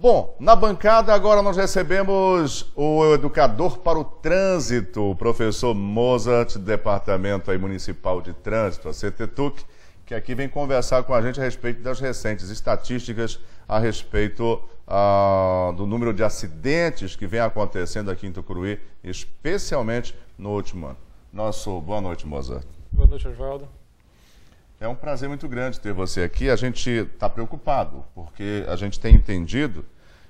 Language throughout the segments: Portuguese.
Bom, na bancada agora nós recebemos o educador para o trânsito, o professor Mozart, do Departamento Municipal de Trânsito, a CTTUC, que aqui vem conversar com a gente a respeito das recentes estatísticas a respeito do número de acidentes que vem acontecendo aqui em Tucuruí, especialmente no último ano. Boa noite, Mozart. Boa noite, Oswaldo. É um prazer muito grande ter você aqui. A gente está preocupado, porque a gente tem entendido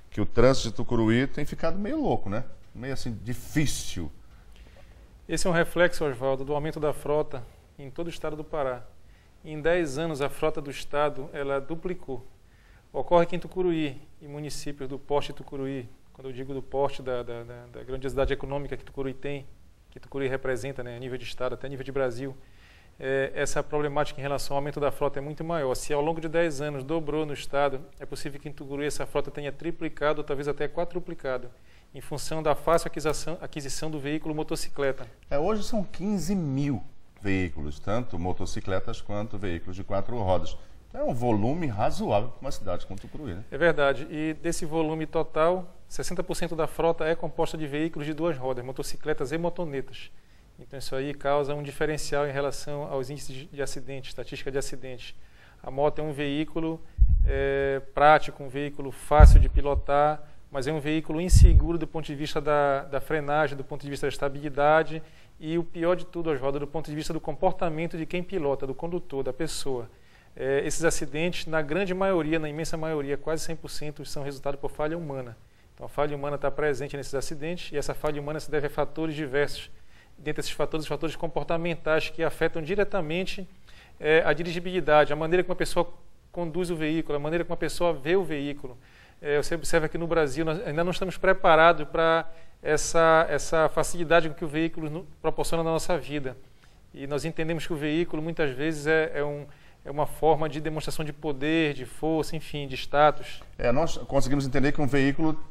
que o trânsito de Tucuruí tem ficado meio louco, né? Meio assim, difícil. Esse é um reflexo, Oswaldo, do aumento da frota em todo o estado do Pará. Em 10 anos, a frota do estado ela duplicou. Ocorre que em Tucuruí e municípios do porte de Tucuruí, quando eu digo do porte da grandiosidade econômica que Tucuruí tem, que Tucuruí representa, né, a nível de estado, até a nível de Brasil, essa problemática em relação ao aumento da frota é muito maior. Se ao longo de 10 anos dobrou no estado, é possível que em Tucuruí essa frota tenha triplicado ou talvez até quadruplicado, em função da fácil aquisição do veículo motocicleta. Hoje são 15 mil veículos, tanto motocicletas quanto veículos de 4 rodas. É um volume razoável para uma cidade como Tucuruí, né? É verdade. E desse volume total, 60% da frota é composta de veículos de 2 rodas, motocicletas e motonetas. Então isso aí causa um diferencial em relação aos índices de acidentes, estatística de acidentes. A moto é um veículo prático, um veículo fácil de pilotar, mas é um veículo inseguro do ponto de vista da frenagem, do ponto de vista da estabilidade e o pior de tudo, Oswaldo, do ponto de vista do comportamento de quem pilota, do condutor, da pessoa. Esses acidentes, na grande maioria, na imensa maioria, quase 100%, são resultado por falha humana. Então a falha humana está presente nesses acidentes e essa falha humana se deve a fatores diversos. Dentre esses fatores, os fatores comportamentais que afetam diretamente a dirigibilidade, a maneira como a pessoa conduz o veículo, a maneira como a pessoa vê o veículo. Você observa que no Brasil nós ainda não estamos preparados para essa facilidade que o veículo proporciona na nossa vida. E nós entendemos que o veículo muitas vezes é uma forma de demonstração de poder, de força, enfim, de status. Nós conseguimos entender que um veículo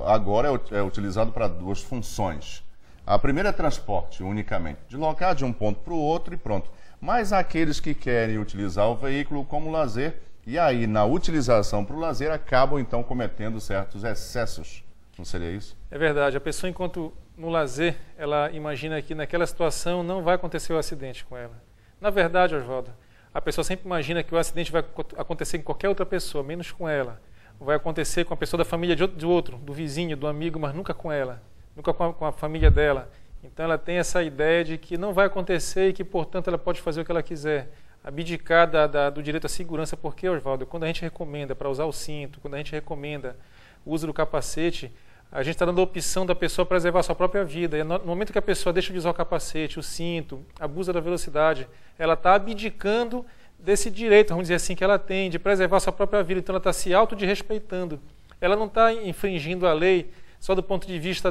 agora é utilizado para 2 funções. A primeira é transporte, unicamente, deslocar de um ponto para o outro e pronto. Mas aqueles que querem utilizar o veículo como lazer, e aí na utilização para o lazer acabam então cometendo certos excessos. Não seria isso? É verdade. A pessoa, enquanto no lazer, ela imagina que naquela situação não vai acontecer o acidente com ela. Na verdade, Oswaldo, a pessoa sempre imagina que o acidente vai acontecer com qualquer outra pessoa, menos com ela. Vai acontecer com a pessoa da família de outro, do vizinho, do amigo, mas nunca com ela. Nunca com a família dela. Então ela tem essa ideia de que não vai acontecer e que, portanto, ela pode fazer o que ela quiser. Abdicar do direito à segurança, porque, Oswaldo, quando a gente recomenda para usar o cinto, quando a gente recomenda o uso do capacete, a gente está dando a opção da pessoa preservar a sua própria vida. E no momento que a pessoa deixa de usar o capacete, o cinto, abusa da velocidade, ela está abdicando desse direito, vamos dizer assim, que ela tem, de preservar a sua própria vida. Então ela está se auto-desrespeitando. Ela não está infringindo a lei só do ponto de vista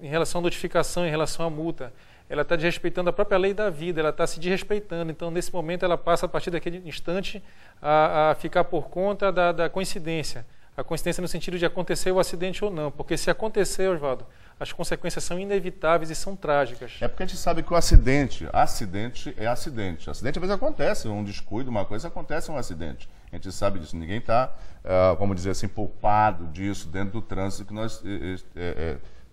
em relação à notificação, em relação à multa. Ela está desrespeitando a própria lei da vida, ela está se desrespeitando. Então, nesse momento, ela passa, a partir daquele instante, a ficar por conta da coincidência. A coincidência no sentido de acontecer o acidente ou não. Porque se acontecer, Oswaldo, as consequências são inevitáveis e são trágicas. É porque a gente sabe que o acidente é acidente. Acidente às vezes acontece, um descuido, uma coisa, acontece um acidente. A gente sabe disso, ninguém está, vamos dizer assim, poupado disso dentro do trânsito que nós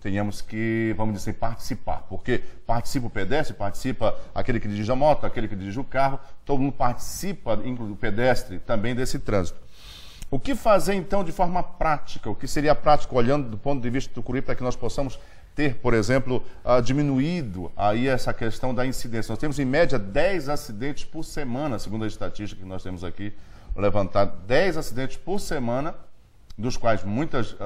tenhamos que, vamos dizer assim, participar. Porque participa o pedestre, participa aquele que dirige a moto, aquele que dirige o carro, todo mundo participa, inclusive o pedestre, também desse trânsito. O que fazer, então, de forma prática? O que seria prático, olhando do ponto de vista do Tucuruí, para que nós possamos ter, por exemplo, diminuído aí essa questão da incidência? Nós temos, em média, 10 acidentes por semana, segundo a estatística que nós temos aqui levantado. 10 acidentes por semana, dos quais muitas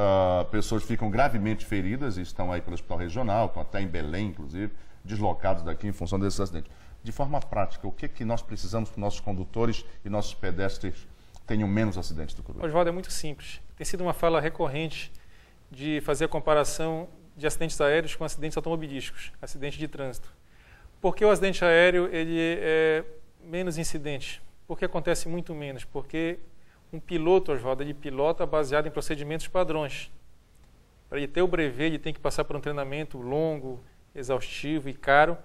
pessoas ficam gravemente feridas e estão aí pelo hospital regional, estão até em Belém, inclusive, deslocados daqui em função desses acidentes. De forma prática, o que nós precisamos para nossos condutores e nossos pedestres tenham menos acidentes do Tucuruí? Oswaldo, é muito simples. Tem sido uma fala recorrente de fazer a comparação de acidentes aéreos com acidentes automobilísticos, acidentes de trânsito. Por que o acidente aéreo ele é menos incidente? Porque acontece muito menos? Porque um piloto, Oswaldo, ele pilota baseado em procedimentos padrões. Para ele ter o brevet, ele tem que passar por um treinamento longo, exaustivo e caro,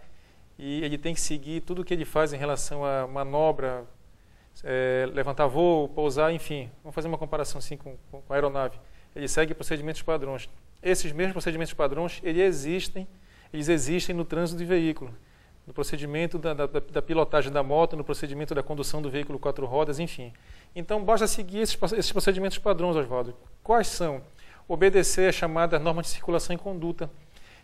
e ele tem que seguir tudo o que ele faz em relação a manobra, levantar voo, pousar, enfim. Vamos fazer uma comparação assim com a aeronave. ele segue procedimentos padrões. Esses mesmos procedimentos padrões, eles existem no trânsito de veículo, no procedimento da pilotagem da moto, no procedimento da condução do veículo 4 rodas, enfim. Então, basta seguir esses procedimentos padrões, Oswaldo. Quais são? Obedecer a chamada norma de circulação e conduta,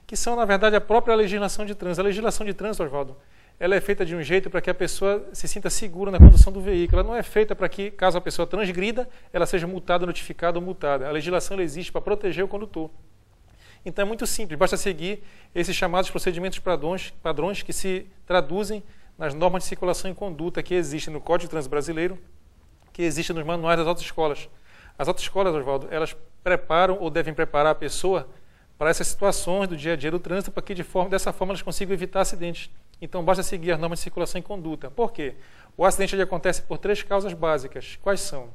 que são, na verdade, a própria legislação de trânsito. A legislação de trânsito, Oswaldo, ela é feita de um jeito para que a pessoa se sinta segura na condução do veículo. Ela não é feita para que, caso a pessoa transgrida, ela seja multada, notificada ou multada. A legislação ela existe para proteger o condutor. Então é muito simples, basta seguir esses chamados procedimentos padrões que se traduzem nas normas de circulação e conduta que existem no Código de Trânsito Brasileiro, que existem nos manuais das autoescolas. As autoescolas, Oswaldo, elas preparam ou devem preparar a pessoa para essas situações do dia a dia do trânsito, para que dessa forma elas consigam evitar acidentes. Então basta seguir as normas de circulação e conduta. Por quê? O acidente ele acontece por 3 causas básicas. Quais são?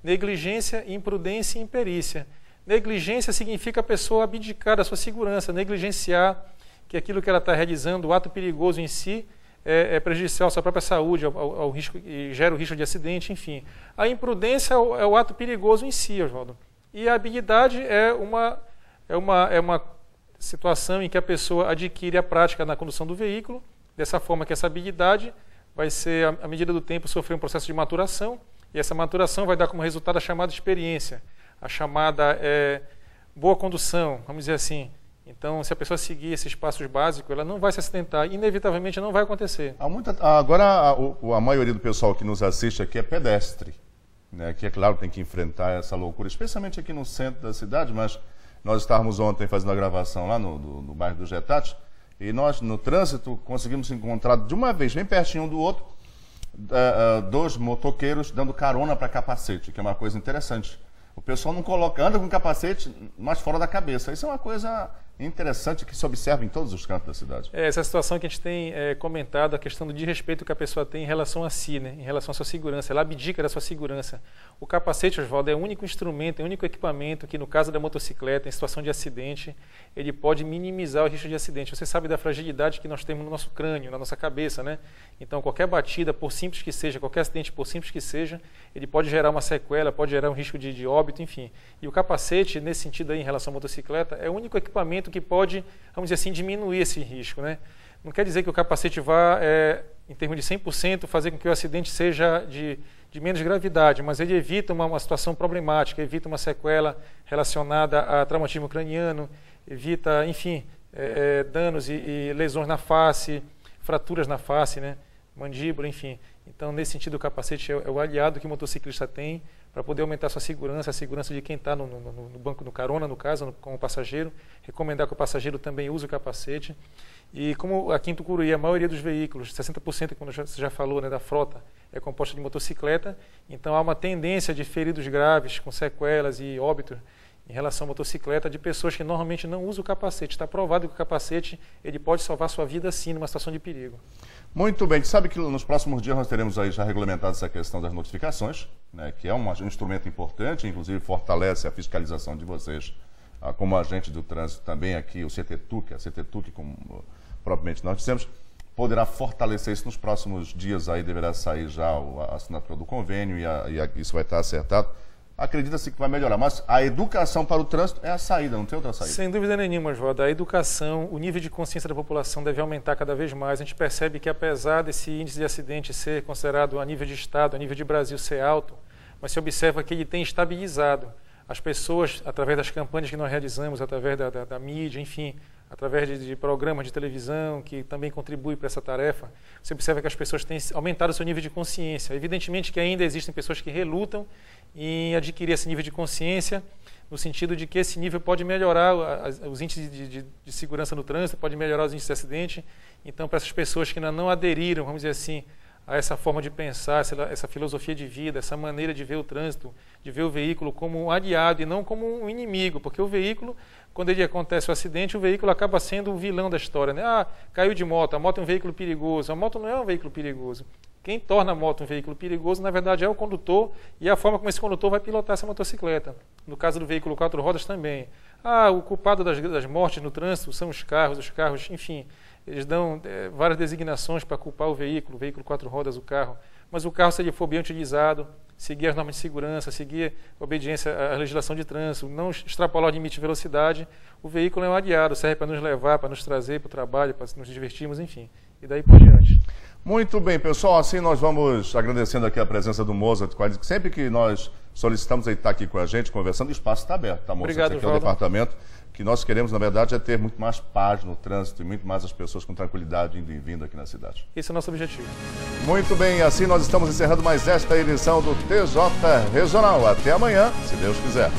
Negligência, imprudência e imperícia. Negligência significa a pessoa abdicar da sua segurança, negligenciar que aquilo que ela está realizando, o ato perigoso em si, é prejudicial à sua própria saúde, ao risco, e gera o risco de acidente, enfim. A imprudência é o ato perigoso em si, Oswaldo. E a habilidade é uma situação em que a pessoa adquire a prática na condução do veículo, dessa forma que essa habilidade vai ser, à medida do tempo, sofrer um processo de maturação, e essa maturação vai dar como resultado a chamada experiência, a chamada boa condução, vamos dizer assim. Então, se a pessoa seguir esses passos básicos, ela não vai se acidentar, inevitavelmente não vai acontecer. Agora, a maioria do pessoal que nos assiste aqui é pedestre, né? Que, é claro, tem que enfrentar essa loucura, especialmente aqui no centro da cidade, mas nós estávamos ontem fazendo a gravação lá no bairro do Getati, e nós, no trânsito, conseguimos encontrar de uma vez, bem pertinho um do outro, 2 motoqueiros dando carona para capacete, que é uma coisa interessante. O pessoal não anda com capacete, mas fora da cabeça. Isso é uma coisa interessante que se observa em todos os cantos da cidade. Essa situação que a gente tem comentado, a questão do desrespeito que a pessoa tem em relação a si, né? Em relação à sua segurança. Ela abdica da sua segurança. O capacete, Oswaldo, é o único instrumento, é o único equipamento que, no caso da motocicleta, em situação de acidente, ele pode minimizar o risco de acidente. Você sabe da fragilidade que nós temos no nosso crânio, na nossa cabeça, né? Então, qualquer batida, por simples que seja, qualquer acidente, por simples que seja, ele pode gerar uma sequela, pode gerar um risco de óbito, enfim. E o capacete, nesse sentido aí, em relação à motocicleta, é o único equipamento que pode, vamos dizer assim, diminuir esse risco, né? Não quer dizer que o capacete vá, em termos de 100%, fazer com que o acidente seja de menos gravidade, mas ele evita uma situação problemática, evita uma sequela relacionada a traumatismo craniano, evita, enfim, danos e lesões na face, fraturas na face, né? Mandíbula, enfim. Então, nesse sentido, o capacete é o aliado que o motociclista tem para poder aumentar a sua segurança, a segurança de quem está no banco, no carona, no caso, com o passageiro. Recomendar que o passageiro também use o capacete. E como aqui em Tucuruí, a maioria dos veículos, 60%, como você já falou, né, da frota, é composta de motocicleta, então há uma tendência de feridos graves, com sequelas e óbitos, em relação à motocicleta, de pessoas que normalmente não usam o capacete. Está provado que o capacete ele pode salvar sua vida, sim, numa situação de perigo. Muito bem. Sabe que nos próximos dias nós teremos aí já regulamentado essa questão das notificações, né, que é um instrumento importante, inclusive fortalece a fiscalização de vocês como agente do trânsito também aqui, o CTTUC, a CTTUC, como propriamente nós dissemos, poderá fortalecer isso nos próximos dias. Aí deverá sair já a assinatura do convênio e isso vai estar acertado. Acredita-se que vai melhorar, mas a educação para o trânsito é a saída, não tem outra saída? Sem dúvida nenhuma, Oswaldo. A educação, o nível de consciência da população deve aumentar cada vez mais. A gente percebe que, apesar desse índice de acidente ser considerado a nível de Estado, a nível de Brasil ser alto, mas se observa que ele tem estabilizado. As pessoas, através das campanhas que nós realizamos, através da mídia, enfim, através de programas de televisão, que também contribuem para essa tarefa, você observa que as pessoas têm aumentado o seu nível de consciência. Evidentemente que ainda existem pessoas que relutam em adquirir esse nível de consciência, no sentido de que esse nível pode melhorar os índices de segurança no trânsito, pode melhorar os índices de acidente. Então, para essas pessoas que ainda não aderiram, vamos dizer assim, a essa forma de pensar, essa filosofia de vida, essa maneira de ver o trânsito, de ver o veículo como um aliado e não como um inimigo, porque o veículo, quando ele acontece o acidente, o veículo acaba sendo o vilão da história, né? Ah, caiu de moto, a moto é um veículo perigoso. A moto não é um veículo perigoso. Quem torna a moto um veículo perigoso, na verdade, é o condutor e a forma como esse condutor vai pilotar essa motocicleta. No caso do veículo 4 rodas também. Ah, o culpado das mortes no trânsito são os carros, enfim, eles dão várias designações para culpar o veículo 4 rodas, o carro. Mas o carro, se ele for bem utilizado, seguir as normas de segurança, seguir a obediência à legislação de trânsito, não extrapolar o limite de velocidade, o veículo é um aliado, serve para nos levar, para nos trazer para o trabalho, para nos divertirmos, enfim, e daí por diante. Muito bem, pessoal, assim nós vamos agradecendo aqui a presença do Mozart, que sempre que nós solicitamos ele estar aqui com a gente, conversando, o espaço está aberto, tá, Mozart? Obrigado, esse aqui é o departamento que nós queremos, na verdade, é ter muito mais paz no trânsito e muito mais as pessoas com tranquilidade indo e vindo aqui na cidade. Esse é o nosso objetivo. Muito bem, assim nós estamos encerrando mais esta edição do TJ Regional. Até amanhã, se Deus quiser.